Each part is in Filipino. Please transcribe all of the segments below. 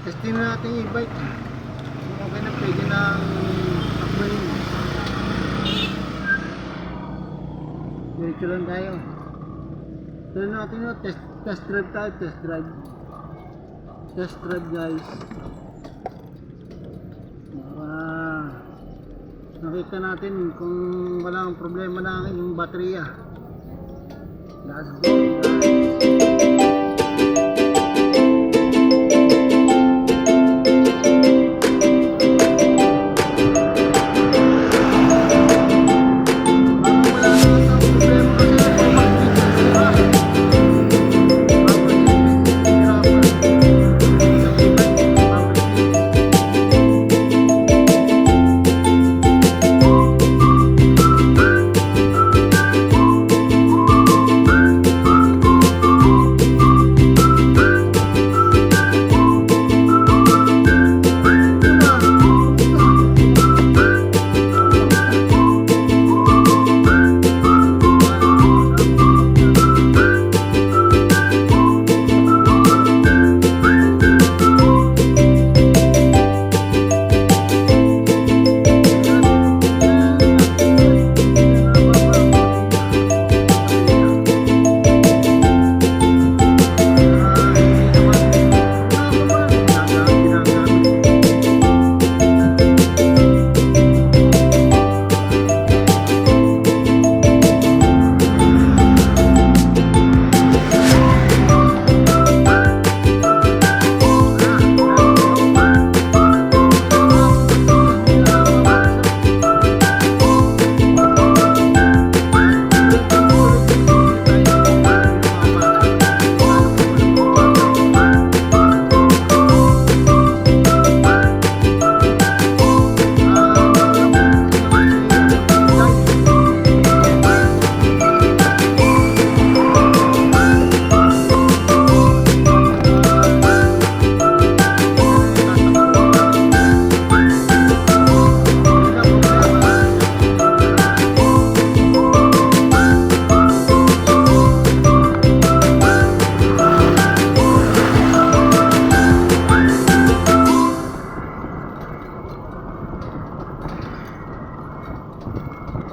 Testing na natin yung e-bike. Okay na, pwede nang takbuhin. Diretso lang tayo. Tignan natin yun, test drive tayo, test drive. Test drive guys. Nakita natin kung walang problema na ang inyong baterya. Let's go guys.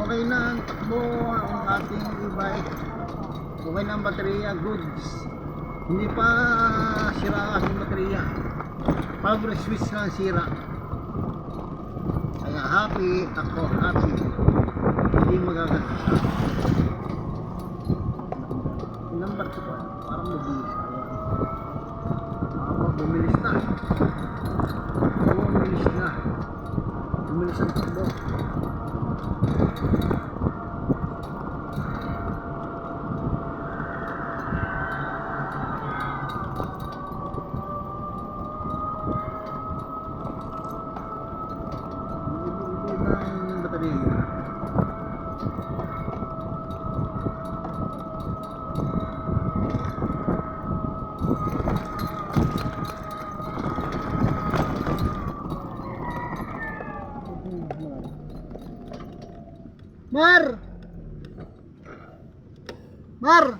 Okay na ang takbo ang ating e-bike. Okay na ang baterya, goods. Hindi pa sira ang ating baterya. Power switch lang sira. Kaya happy ako, happy. Hindi magaganto sa akin. Number 2 pa, parang mabilis. Bumilis na. Bumilis na. Bumilis ang takbo. Mar! Mar!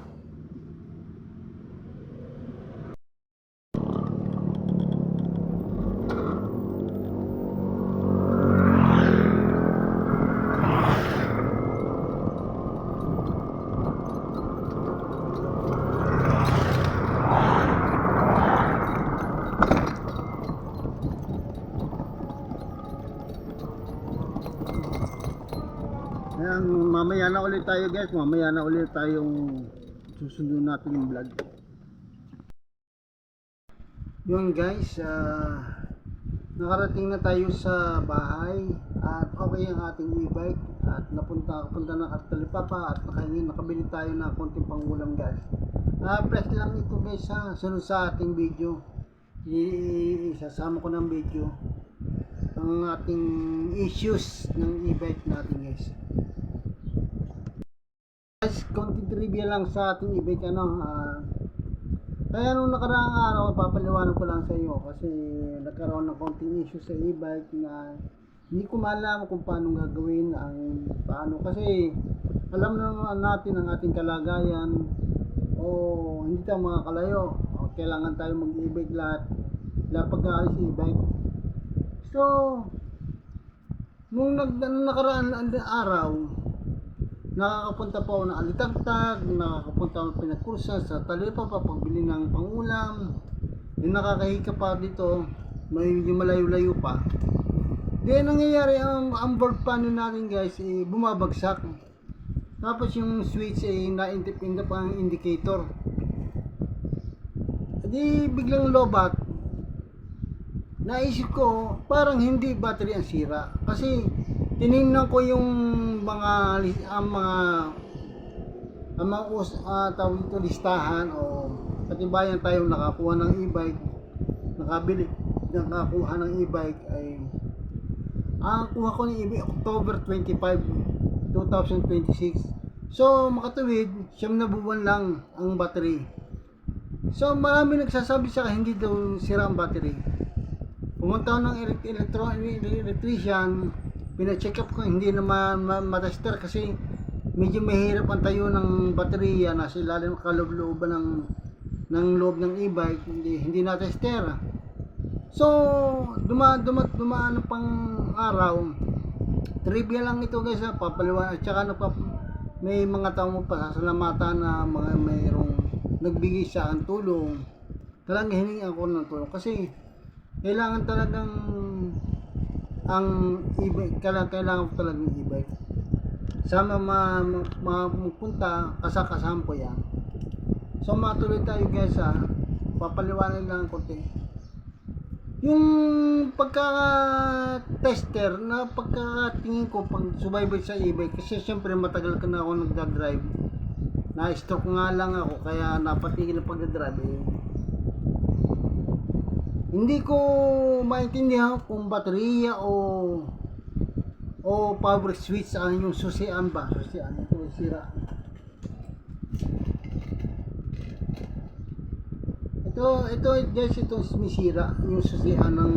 Ayan, mamaya na ulit tayo guys, mamaya na ulit tayong susunod natin yung vlog. Yun guys, nakarating na tayo sa bahay at okay ang ating e-bike at napunta na Talipapa at nakabili tayo na konting pangulam guys. Press lang ito guys ha, sunod sa ating video, isasama ko ng video ang ating issues ng e-bike natin guys. Konting trivia lang sa ating e-bike kaya nung nakaraang araw papaliwanag ko lang sa iyo kasi nagkaroon ng konting issue sa e-bike na hindi ko malaman kung paano gagawin kasi alam naman natin ang ating kalagayan o hindi tayo makakalayo o kailangan tayo mag e-bike lahat wala pag-aalis e-bike. So, nung nakaraan na araw, nakakapunta pa ako ng Alitagtag, nakakapunta ako ng Pinagkursa sa Talipapa, pagbili ng pangulam. Yung nakakahika pa dito, may malayo-layo pa. Then nangyayari ang board panel natin guys, bumabagsak. Tapos yung switch ay naintip-indap ang indicator. Di biglang lobat. Naisip ko, parang hindi battery ang sira. Kasi tinignan ko yung mga tawag ito, listahan o katibayan tayong nakakuha ng e-bike, nakakuha ng e-bike ay ang kuha ko ng e-bike October 25, 2026. So makatuwid, 9 na buwan lang ang battery. So marami nagsasabi sa akin hindi daw sira ang battery. Pumunta ako ng electrician, pina-check up ko, hindi naman matester kasi medyo mahirap ang tayo ng baterya, nasa ilalim kaloob-looban ng loob ng e-bike, hindi na-tester. So dumaan pang araw, trivia lang ito guys, papaliwan, at saka may mga tao mo pasasalamatan na mayroong nagbigay sa akin tulong. Talagang hiningi ako ng tulong kasi kailangan talagang ang e-bike, kailangan ko talagang e-bike. Sama mapunta, kasama ko yan. So matuloy tayo guys papaliwanag lang konti. Yung pagka-tester na pagkatingin ko pag subaybay sa e-bike, kasi syempre matagal ka na ako nagdadrive. Na-stroke nga lang ako kaya napatigil ang pagdadrive. Hindi ko maintindihan kung baterya o power switch ang yung susian ba. Susian, ito sira. Ito guys, ito misira yung susian ng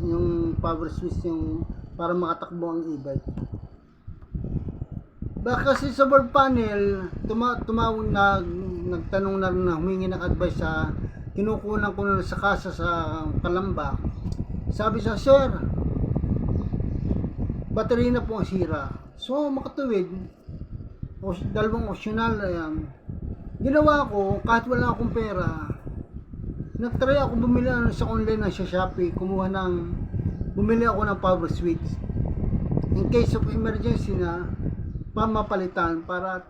yung power switch yung para makatakbo ang e-bike. Baka kasi sa board panel tumawag nagtanong na rin na humingi ng advice sa kinukunan ko na sa kasa sa Kalamba. Sabi sa sir, battery na po ang sira. So makatuwid, dalawang optional yan. Ginawa ko kahit wala akong pera. Nagtry ako bumili sa online na sa Shopee, bumili ako ng power switch. In case of emergency na mapalitan para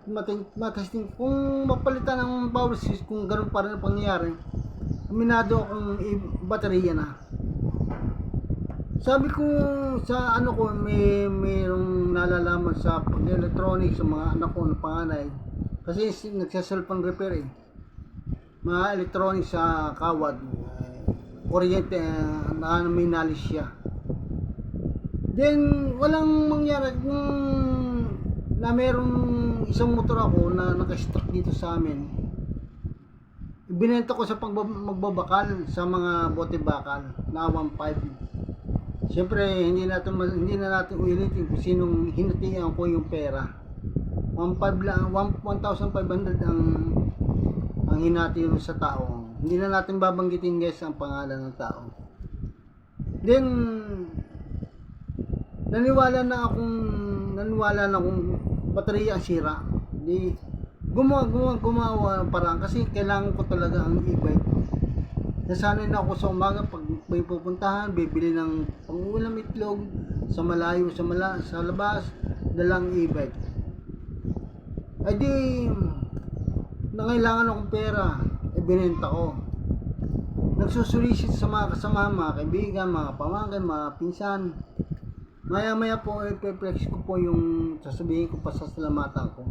matesting kung mapalitan ang power switch, kung ganun pa rin ang pangyayari, aminado akong baterya na. Sabi ko sa ano ko, mayroong nalalaman sa pag-electronics sa mga anak ko na panganay, kasi nagsaselfon repair mga electronics sa kawad, kuryente na may knowledge siya. Then walang mangyari na mayroong isang motor ako na naka-stock dito sa amin. Ibinenta ko sa magbabakal sa mga bote bakal na 1.5. Siyempre hindi na natin ulitin kung sinong hinatian ko yung pera. 1.5 lang, 1,500 ang hinati yun sa tao. Hindi na natin babanggitin guys ang pangalan ng tao. Then naniwala na akong baterya ang sira. Di gumawa ng paraan kasi kailangan ko talaga ang e-bike. Nasanay na ako sa umaga pag may pupuntahan, bibili ng pangulam, itlog sa malayo, sa labas, dalang e-bike. Ay di nangailangan akong pera, binenta ko. Nagsusulisit sa mga kasama, mga kaibigan, mga pamangkin, mga pinsan. Maya po i-flex ko po yung sasabihin ko, pasasalamatan ko.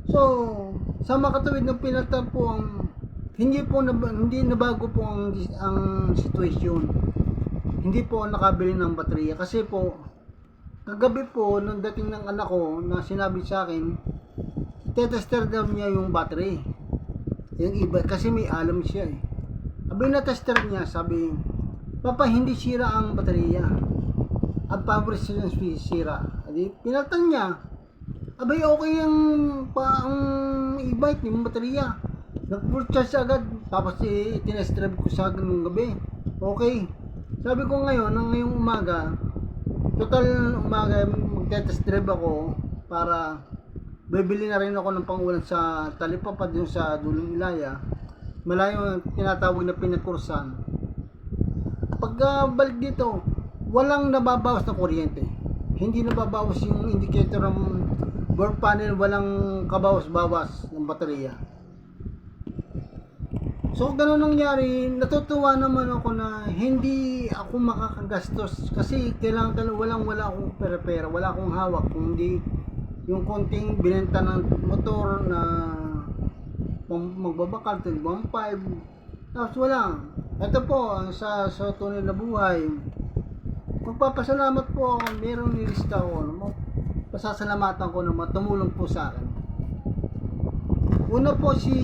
So sa makatuwid ng pinalta po hindi nabago po ang sitwasyon. Hindi po nakabili ng baterya kasi po kagabi po nung dating ng anak ko na sinabi sa akin, tester daw niya yung battery, yung iba kasi may alam siya Abay na tester niya, sabi, papa hindi sira ang baterya, ang power switch sira. Adi pinaltan niya. Abay okay ang e-bike yung baterya. Nag-full charge agad. Tapos tinest drive ko sa ganung gabi. Okay. Sabi ko ngayon, ngayong umaga, total umaga, magte-test drive ako para bibili na rin ako ng pangulan sa Talipapa dun sa Dulong Ilaya. Malayo yung tinatawag na pinakursan. Pagka balik dito, walang nababawas na kuryente. Hindi nababawas yung indicator ng board panel, walang kabawas-bawas ng baterya. So, ganun nangyari, natutuwa naman ako na hindi ako makakagastos kasi kailangan wala akong pera-pera, wala akong hawak, kundi yung konting binenta ng motor na magbabakal, 1.5. Tapos wala. Ito po, sa tunay na buhay, magpapasalamat po ako, merong nilista ko, pasasalamatan ko naman, tumulong po sa akin. Una po si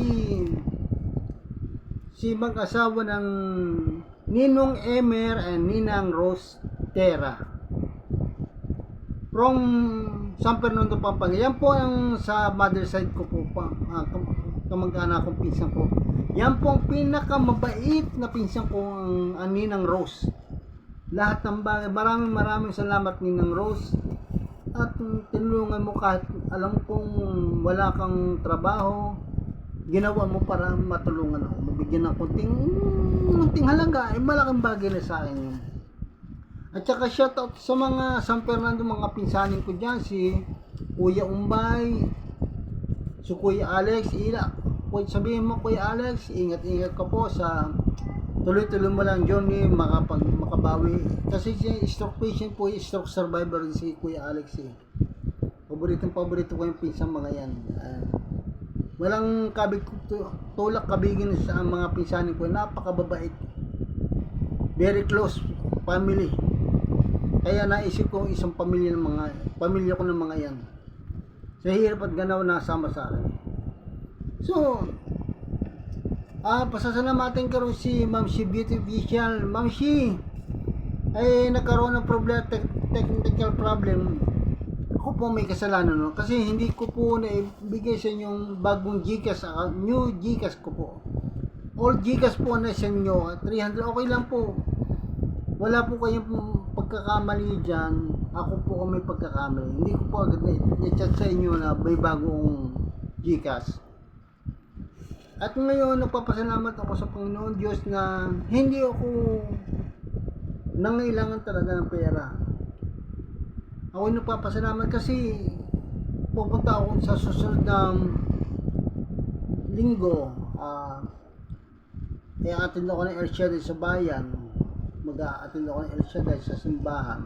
mag-asawa ng Ninong Emer and Ninang Rose Terra from San Fernando, Pampanga. Yan po ang sa mother side ko po, kamag-anak kong pinsan ko. Yan po ang pinakamabait na pinsan ko, ang Ninang Rose. Lahat ng bagay, maraming salamat Ninang Rose, at tinulungan mo kahit alam kong wala kang trabaho, ginawa mo para matulungan ako, mabigyan ng kunting halaga, malaking bagay na sa akin yun. At saka shoutout sa mga San Fernando, mga pinsanin ko dyan, si Kuya Umbay, si Kuya Alex, sabihin mo Kuya Alex, ingat ka po sa tuloy-tuloy mo lang journey, makabawi. Kasi si stroke patient po, stroke survivor si Kuya Alex eh. Paborito ko yung pinsan mga yan. Walang tulak kabigin sa mga pinsanin ko, napakababait, very close family. Kaya naisip ko isang pamilya ko ng mga yan. Sa hirap at ganaw nasama sa akin. So, pasasalamatan ko rin si Ma'am Shi Beauty Official. Ma'am Shi, ay nagkaroon ng technical problem. Ako po may kasalanan, no? Kasi hindi ko po naibigay sa inyong bagong Gcash, new Gcash ko po. Old Gcash po na sa inyo, 300, okay lang po. Wala po kayong pagkakamali dyan. Ako po may pagkakamali. Hindi ko po agad na-chat sa inyo na may bagong Gcash. At ngayon, nagpapasalamat ako sa Panginoon Diyos na hindi ako nangailangan talaga ng pera. Ako nagpapasalamat kasi pupunta ako sa susunod na linggo. I-attend ako ng El Shaddai sa bayan. Mag-a-attend ako ng El Shaddai sa simbahan.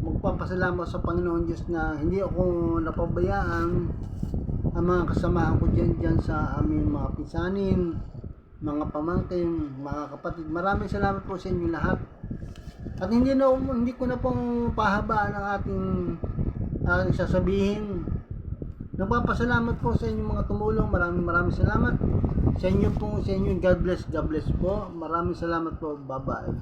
Magpapasalamat sa Panginoon Diyos na hindi ako napabayaan ang mga kasamahan ko dyan sa aming mga pinsanin, mga pamangkin, mga kapatid. Maraming salamat po sa inyo lahat. At hindi ko na pong pahabaan ang ating sasabihin. Nagpapasalamat po sa inyong mga tumulong. Maraming salamat sa inyo po, God bless po. Maraming salamat po. Bye-bye.